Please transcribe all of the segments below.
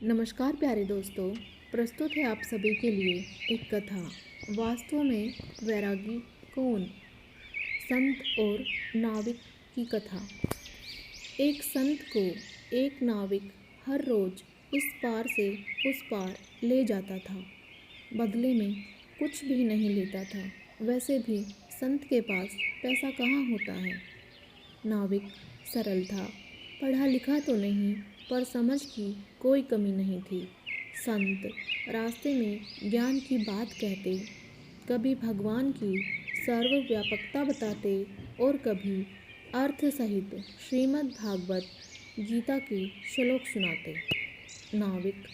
नमस्कार प्यारे दोस्तों। प्रस्तुत है आप सभी के लिए एक कथा। वास्तव में वैरागी कौन? संत और नाविक की कथा। एक संत को एक नाविक हर रोज इस पार से उस पार ले जाता था। बदले में कुछ भी नहीं लेता था। वैसे भी संत के पास पैसा कहाँ होता है। नाविक सरल था, पढ़ा लिखा तो नहीं, पर समझ की कोई कमी नहीं थी। संत रास्ते में ज्ञान की बात कहते, कभी भगवान की सर्वव्यापकता बताते और कभी अर्थ सहित श्रीमद् भागवत गीता के श्लोक सुनाते। नाविक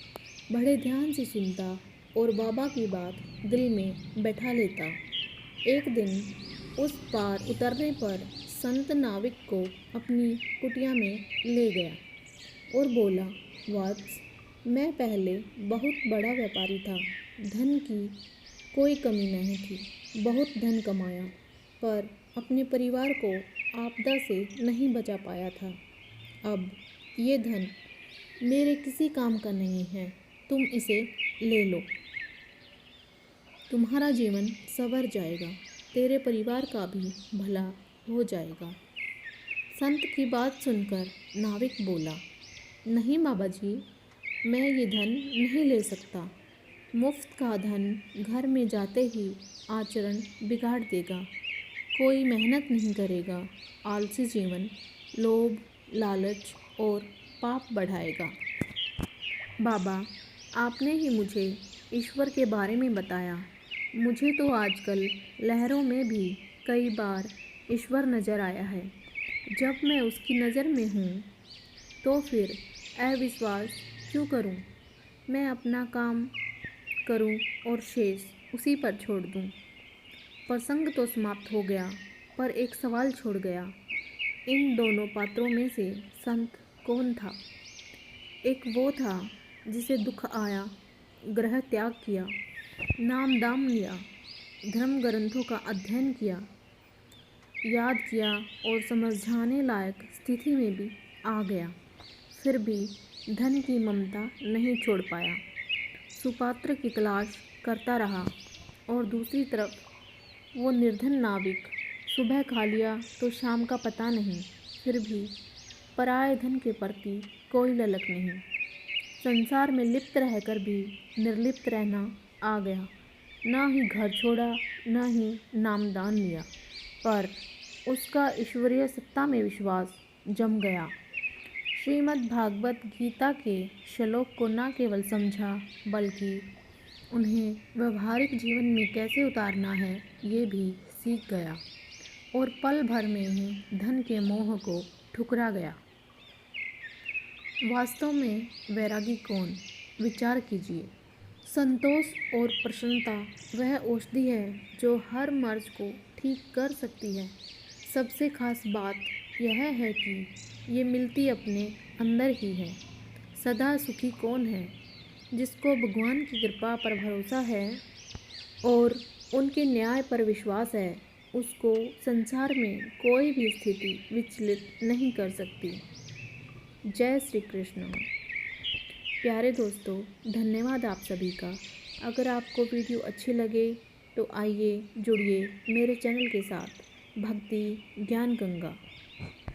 बड़े ध्यान से सुनता और बाबा की बात दिल में बैठा लेता। एक दिन उस पार उतरने पर संत नाविक को अपनी कुटिया में ले गया और बोला, वत्स, मैं पहले बहुत बड़ा व्यापारी था। धन की कोई कमी नहीं थी। बहुत धन कमाया, पर अपने परिवार को आपदा से नहीं बचा पाया था। अब ये धन मेरे किसी काम का नहीं है। तुम इसे ले लो। तुम्हारा जीवन संवर जाएगा, तेरे परिवार का भी भला हो जाएगा। संत की बात सुनकर नाविक बोला, नहीं बाबा जी, मैं ये धन नहीं ले सकता। मुफ्त का धन घर में जाते ही आचरण बिगाड़ देगा। कोई मेहनत नहीं करेगा। आलसी जीवन लोभ, लालच और पाप बढ़ाएगा। बाबा, आपने ही मुझे ईश्वर के बारे में बताया। मुझे तो आजकल लहरों में भी कई बार ईश्वर नज़र आया है। जब मैं उसकी नज़र में हूँ तो फिर अविश्वास क्यों करूँ? मैं अपना काम करूँ और शेष उसी पर छोड़ दूँ। प्रसंग तो समाप्त हो गया, पर एक सवाल छोड़ गया। इन दोनों पात्रों में से संत कौन था? एक वो था जिसे दुख आया, ग्रह त्याग किया, नाम दाम लिया, धर्म ग्रंथों का अध्ययन किया, याद किया और समझाने लायक स्थिति में भी आ गया, फिर भी धन की ममता नहीं छोड़ पाया। सुपात्र की तलाश करता रहा। और दूसरी तरफ वो निर्धन नाविक, सुबह खा लिया तो शाम का पता नहीं, फिर भी पराये धन के प्रति कोई ललक नहीं। संसार में लिप्त रहकर भी निर्लिप्त रहना आ गया। ना ही घर छोड़ा, ना ही नामदान लिया, पर उसका ईश्वरीय सत्ता में विश्वास जम गया। श्रीमद् भागवत गीता के श्लोक को न केवल समझा, बल्कि उन्हें व्यवहारिक जीवन में कैसे उतारना है ये भी सीख गया और पल भर में ही धन के मोह को ठुकरा गया। वास्तव में वैरागी कौन? विचार कीजिए। संतोष और प्रसन्नता वह औषधि है जो हर मर्ज को ठीक कर सकती है। सबसे खास बात यह है कि ये मिलती अपने अंदर ही है। सदा सुखी कौन है? जिसको भगवान की कृपा पर भरोसा है और उनके न्याय पर विश्वास है। उसको संसार में कोई भी स्थिति विचलित नहीं कर सकती। जय श्री कृष्ण। प्यारे दोस्तों, धन्यवाद आप सभी का। अगर आपको वीडियो अच्छी लगे तो आइए जुड़िए मेरे चैनल के साथ, भक्ति ज्ञान गंगा।